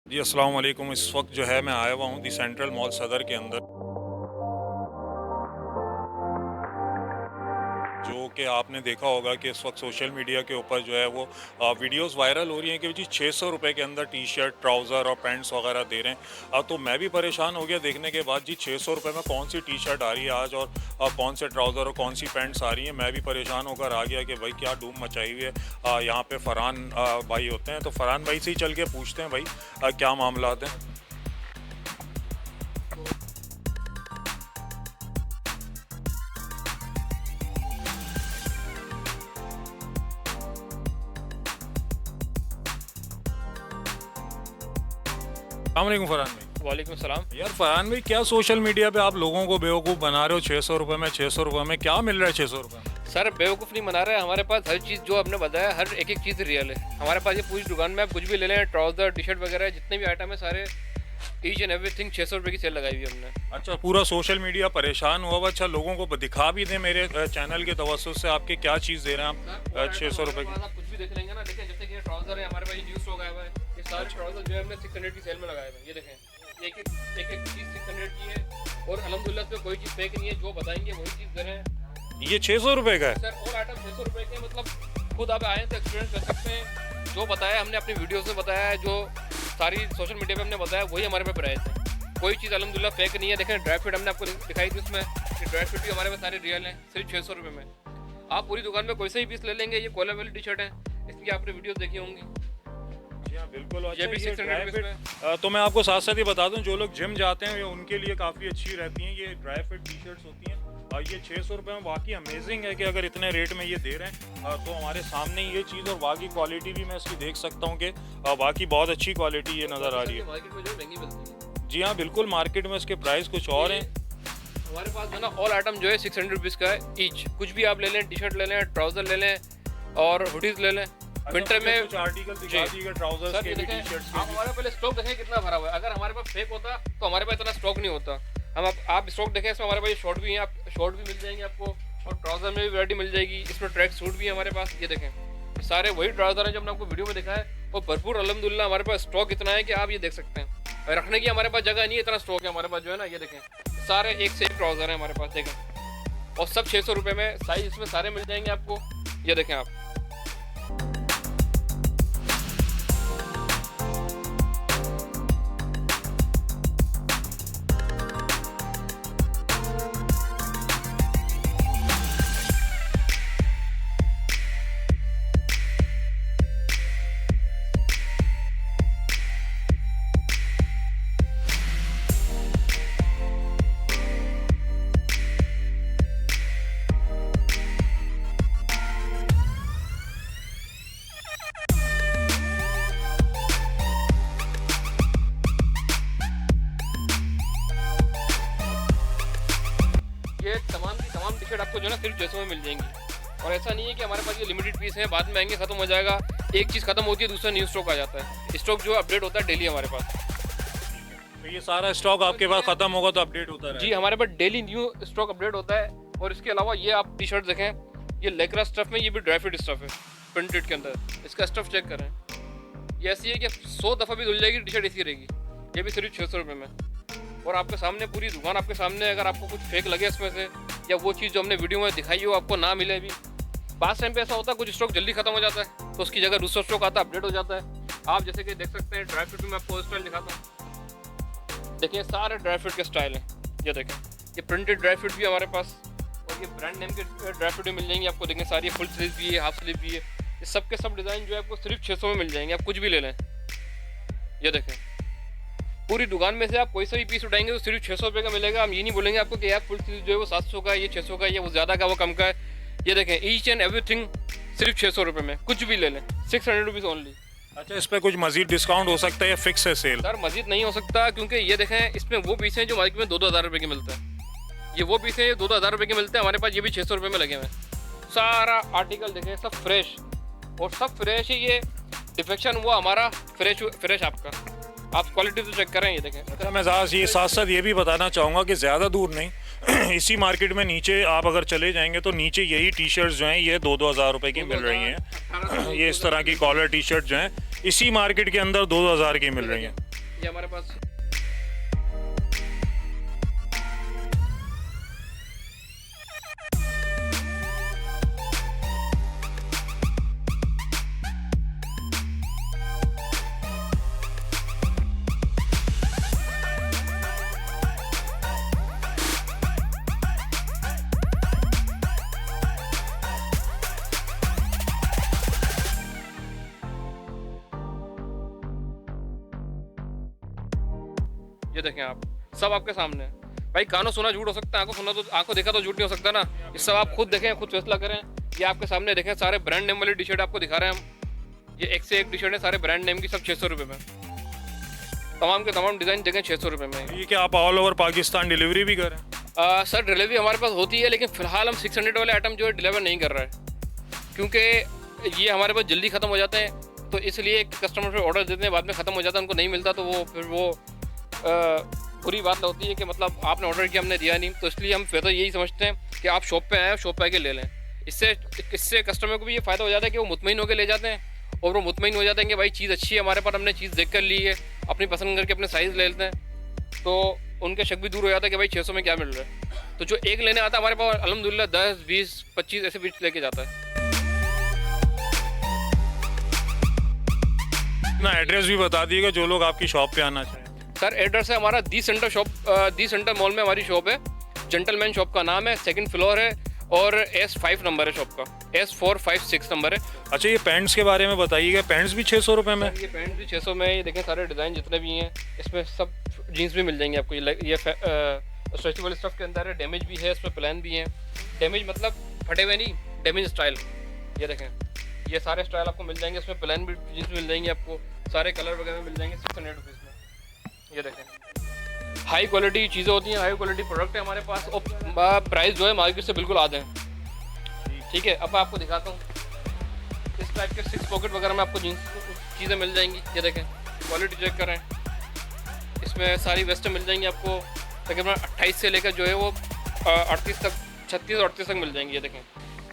जी, अस्सलाम वालेकुम। इस वक्त जो है मैं आया हुआ हूँ दी सेंट्रल मॉल सदर के अंदर, जो कि आपने देखा होगा कि इस वक्त सोशल मीडिया के ऊपर जो है वो वीडियोस वायरल हो रही हैं कि जी 600 रुपए के अंदर टी शर्ट, ट्राउज़र और पैंट्स वगैरह दे रहे हैं। तो मैं भी परेशान हो गया देखने के बाद, जी 600 रुपए में कौन सी टी शर्ट आ रही है आज, और कौन से ट्राउज़र और कौन सी पैंट्स आ रही हैं। मैं भी परेशान होकर आ गया कि भाई क्या धूम मचाई हुई है। यहाँ पे फ़रहान भाई होते हैं, तो फ़रहान भाई से ही चल के पूछते हैं भाई क्या मामलात हैं। अस्सलाम वालेकुम फ़रहान भाई। वालेकुम सलाम। यार फ़रहान भाई, क्या सोशल मीडिया पे आप लोगों को बेवकूफ़ बना रहे हो? 600 रुपए में, 600 रुपए में क्या मिल रहा है 600 रुपए में? सर बेवकूफ़ नहीं बना रहे हैं, हमारे पास हर चीज़ जो आपने बताया हर एक चीज़ रियल है। हमारे पास ये पूरी दुकान में आप कुछ भी ले लें, ट्राउज़र, टी शर्ट वगैरह जितने भी आइटम है सारे ईच एंड एवरीथिंग 600 रुपये की सेल लगाई हुई है हमने। अच्छा, पूरा सोशल मीडिया परेशान हुआ हुआ। अच्छा, लोगों को दिखा भी दें मेरे चैनल के तवज्जुह से आपके क्या चीज़ दे रहे हैं आप 600 रुपए की? आप कुछ भी देख लेंगे ना, देखें जैसे कि ये ट्राउज़र है हमारे पास, ये न्यू स्टॉक आया हुआ है। ये सारे ट्राउज़र जो है हमने 600 की सेल में लगाए हुए हैं। ये देखें एक चीज़ 600 की है और अल्हम्दुलिल्लाह इसमें कोई चीज़ फेक नहीं है, जो बताएंगे वही चीज़ दे रहे हैं। ये 600 रुपए का है? सर और आइटम 600 रुपये के, मतलब खुद आप आए तो एक्सपीरियंस कर सकते हैं। जो बताया हमने अपनी वीडियोस में बताया है, जो सारी सोशल मीडिया पे हमने बताया वही हमारे पे प्राइस है। कोई चीज़ अल्हम्दुलिल्लाह फेक नहीं है। देखें ड्राई फ्रूट हमने आपको दिखाई थी उसमें, ये ड्राई फ्रूट भी हमारे पास सारे रियल हैं, सिर्फ 600 रुपये में। आप पूरी दुकान में कोई से ही पीस ले लेंगे। ये कॉलर वाली टी शर्ट है, इसकी आपने वीडियोस देखी होंगी। जी हाँ, बिल्कुल। ये अच्छा, भी ये 600 ड्राई रुपीज़ में। फिट तो मैं आपको साथ साथ ही बता दूं, जो लोग जिम जाते हैं ये उनके लिए काफ़ी अच्छी रहती हैं। ये ड्राई फिट टी शर्ट्स होती हैं और ये 600 रुपये में वाकई अमेजिंग है कि अगर इतने रेट में ये दे रहे हैं तो हमारे सामने ही ये चीज़, और बाकी क्वालिटी भी मैं इसकी देख सकता हूँ कि बाकी बहुत अच्छी क्वालिटी ये नज़र आ रही है। मार्केट में जो है महंगी मिलती है। जी हाँ, बिल्कुल। मार्केट में इसके प्राइस कुछ और हैं। हमारे पास है ना ऑल आइटम जो है 600 रुपीज़ का है ईच। कुछ भी आप ले लें, टी शर्ट ले लें, ट्राउज़र ले लें और हुडीज़ ले लें। विंटर में कुछ आर्टिकल दिखा दीजिए, ट्राउजर्स सर के ये भी, देखें, टी शर्ट्स आप के भी। हमारे पहले स्टॉक देखें कितना भरा हुआ है। अगर हमारे पास फेक होता तो हमारे पास इतना स्टॉक नहीं होता। आप स्टॉक देखें, इसमें हमारे पास ये शॉर्ट भी हैं, आप शॉर्ट भी मिल जाएंगे आपको, और ट्राउज़र में भी वैरायटी मिल जाएगी। इसमें ट्रैक सूट भी है हमारे पास। ये देखें, ये सारे वही ट्राउज़र हैं जो हमने आपको वीडियो में दिखाया है, और भरपूर अल्हम्दुलिल्लाह हमारे पास स्टॉक इतना है कि आप ये देख सकते हैं। और रखने की हमारे पास जगह नहीं है, इतना स्टॉक है हमारे पास जो है ना। ये देखें, सारे एक से एक ट्राउज़र हैं हमारे पास, देखें, और सब 600 रुपये में। साइज इसमें सारे मिल जाएंगे आपको। ये देखें आप। ये तमाम की तमाम टी शर्ट आपको जो है ना सिर्फ 600 में मिल जाएंगी। और ऐसा नहीं है कि हमारे पास ये लिमिटेड पीस है, बाद में आएंगे ख़त्म हो जाएगा। एक चीज़ ख़त्म होती है, दूसरा न्यू स्टॉक आ जाता है। स्टॉक जो अपडेट होता है डेली हमारे पास। तो ये सारा स्टॉक आपके पास खत्म होगा तो अपडेट होता जी रहेगा? हमारे पास डेली न्यू स्टॉक अपडेट होता है। और इसके अलावा ये आप टी शर्ट देखें, ये लेकरा स्टफ में, ये भी ड्राई फिट स्टफ है प्रिंटेड के अंदर। इसका स्टफ चेक करें, ये ऐसी है कि 100 दफ़ा भी धुल जाएगी टी शर्ट ऐसी रहेगी। ये भी सिर्फ 600 रुपये में। और आपके सामने पूरी दुकान आपके सामने, अगर आपको कुछ फेक लगे इसमें से, या वो चीज़ जो हमने वीडियो में दिखाई हो आपको ना मिले भी, पास टाइम पे ऐसा होता है कुछ स्टॉक जल्दी खत्म हो जाता है, तो उसकी जगह दूसरा स्टॉक आता है, अपडेट हो जाता है। आप जैसे कि देख सकते हैं ड्राई फ्रूट में, मैं आपको स्टाइल दिखाता हूँ। देखिए सारे ड्राई फ्रूट के स्टाइल हैं। ये देखें, ये प्रिंटेड ड्राई फ्रूट भी हमारे पास, और ये ब्रांड नेम के ड्राई फ्रूट भी मिल जाएंगे आपको। देखें सारी फुल स्लीव भी है, हाफ स्लीव भी है। ये सब के सब डिज़ाइन जो है आपको सिर्फ 600 में मिल जाएंगे। आप कुछ भी ले लें। ये देखें, पूरी दुकान में से आप कोई सा भी पीस उठाएंगे तो सिर्फ 600 रुपये का मिलेगा। हम ये नहीं बोलेंगे आपको कि यार फुल स्लीव जो है वो 700 का है, ये 600 का है, ये वो ज़्यादा का, वो कम का है। ये देखें, ईच एंड एवरीथिंग सिर्फ 600 रुपये में, कुछ भी ले लें, 600 रुपीज़ ओनली। अच्छा, इस पे कुछ मजीद डिस्काउंट हो सकता है या फिक्स है सेल? सर मजीद नहीं हो सकता, क्योंकि ये देखें इसमें वो पीस हैं जो मार्केट में 2-2 हज़ार रुपये के मिलते हैं। ये वो पीस हैं, ये 2-2 हज़ार रुपये के मिलते हैं, हमारे पास ये भी 600 रुपये में लगे हुए हैं। सारा आर्टिकल देखें, सब फ्रेश, और सब फ्रेश है। ये डिफेक्शन हुआ हमारा फ्रेश आपका। आप क्वालिटी तो चेक करें। ये देखें। अच्छा, मैं साथ साथ ये भी बताना चाहूँगा कि ज़्यादा दूर नहीं इसी मार्केट में नीचे आप अगर चले जाएंगे तो नीचे यही टी शर्ट्स जो हैं ये 2-2 हज़ार रुपये की मिल रही हैं। ये इस तरह की कॉलर टी शर्ट जो हैं इसी मार्केट के अंदर 2-2 हज़ार की मिल रही हैं। ये हमारे पास ये देखें आप, सब आपके सामने है भाई। कानों सुना झूठ हो सकता है, आंखों सुना तो आंखों देखा तो झूठ नहीं हो सकता ना। ये सब आप खुद देखें, खुद फैसला करें। ये आपके सामने देखें, सारे ब्रांड नेम वाली टी शर्ट आपको दिखा रहे हैं हम। ये एक से एक टी शर्ट है, सारे ब्रांड नेम की, सब 600 रुपये में। तमाम के तमाम डिज़ाइन देखें 600 रुपये में। ये क्या आप ऑल ओवर पाकिस्तान डिलीवरी भी करें? सर डिलीवरी हमारे पास होती है, लेकिन फिलहाल हम 600 वाले आइटम जो है डिलीवर नहीं कर रहे हैं, क्योंकि ये हमारे पास जल्दी ख़त्म हो जाते हैं। तो इसलिए कस्टमर फिर ऑर्डर देते हैं, बाद में ख़त्म हो जाता है, उनको नहीं मिलता, तो वो फिर वो बुरी बात होती है कि मतलब आपने ऑर्डर किया हमने दिया नहीं। तो इसलिए हम फिर तो यही समझते हैं कि आप शॉप पे आए, शॉप पे आके ले लें। इससे कस्टमर को भी ये फ़ायदा हो जाता है कि वो मुतमईन होकर ले जाते हैं, और वो मुतमईन हो जाते हैं कि भाई चीज़ अच्छी है हमारे पास, हमने चीज़ देख कर ली है, अपनी पसंद करके अपने साइज़ ले लेते हैं। तो उनका शक भी दूर हो जाता है कि भाई 600 में क्या मिल रहा है। तो जो एक लेने आता है हमारे पास अल्हम्दुलिल्लाह 10, 20, 25 ऐसे बीच लेके जाता है। अपना एड्रेस भी बता दिएगा जो लोग आपकी शॉप पे आना चाहें। सर एड्रेस है हमारा the centre shop, the centre mall में हमारी शॉप है। जेंटलमैन शॉप का नाम है, 2nd फ्लोर है, और S5 नंबर है शॉप का, S456 नंबर है। अच्छा, ये पैंट्स के बारे में बताइएगा। पैंट्स भी 600 रुपये में? ये पैंट भी 600 में। ये देखें सारे डिज़ाइन जितने भी हैं, इसमें सब जीन्स भी मिल जाएंगे आपको। ये स्ट्रेचेबल स्टफ के अंदर है, डैमेज भी है, इसमें प्लान भी हैं। डैमेज मतलब फटे हुए नहीं, डैमेज स्टाइल। ये देखें, ये सारे स्टाइल आपको मिल जाएंगे, इसमें प्लान भी जीन्स मिल जाएंगे आपको, सारे कलर वगैरह मिल जाएंगे 600 रुपीज़ में। ये देखें, हाई क्वालिटी चीज़ें होती हैं, हाई क्वालिटी प्रोडक्ट है हमारे पास, और प्राइस जो है मार्केट से बिल्कुल आधे हैं। ठीक है, अब मैं आपको दिखाता हूँ। इस टाइप के 6 पॉकेट वगैरह में आपको जीन्स चीज़ें मिल जाएंगी। ये देखें, क्वालिटी चेक करें। इसमें सारी वेस्ट मिल जाएंगी आपको तकरीबन 28 से लेकर जो है वो 38 तक, 36 और 38 तक मिल जाएंगी। ये देखें,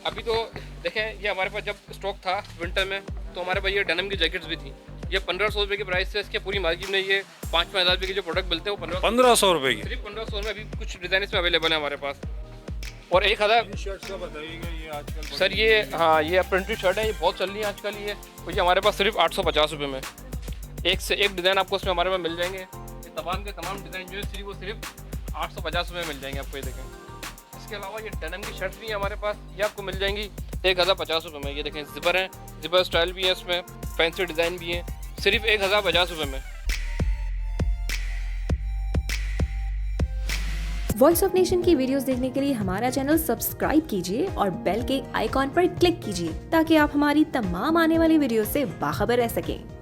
अभी तो देखें, ये हमारे पास जब स्टॉक था विंटर में, तो हमारे पास ये डेनिम की जैकेट्स भी थी। ये 1500 रुपये की प्राइस से, इसके पूरी मार्केट में ये 5,000 रुपये के जो प्रोडक्ट मिलते हैं वो 1500 रुपये की, सिर्फ 1500 में। अभी कुछ डिज़ाइन इसमें अवेलेबल है हमारे पास। और 1000 शर्ट्स का बताइएगा। ये आजकल सर ये, हाँ, ये प्रिंटेड शर्ट है, ये बहुत चल रही है आजकल। ये तो ये हमारे पास सिर्फ 850 रुपये में, एक से एक डिज़ाइन आपको इसमें हमारे पास मिल जाएंगे। ये तमाम के तमाम डिज़ाइन जो है सिर्फ 850 रुपये में मिल जाएंगे आपको। ये देखें, इसके अलावा ये डेनिम की शर्ट भी है हमारे पास, ये आपको मिल जाएंगी 1050 रुपये में। ये देखें, जिपर है, जिपर स्टाइल भी है, इसमें फैंसी डिज़ाइन भी है, सिर्फ 1050 रुपये में। वॉइस ऑफ नेशन की वीडियोस देखने के लिए हमारा चैनल सब्सक्राइब कीजिए और बेल के आइकॉन पर क्लिक कीजिए ताकि आप हमारी तमाम आने वाली वीडियो से बाखबर रह सकें।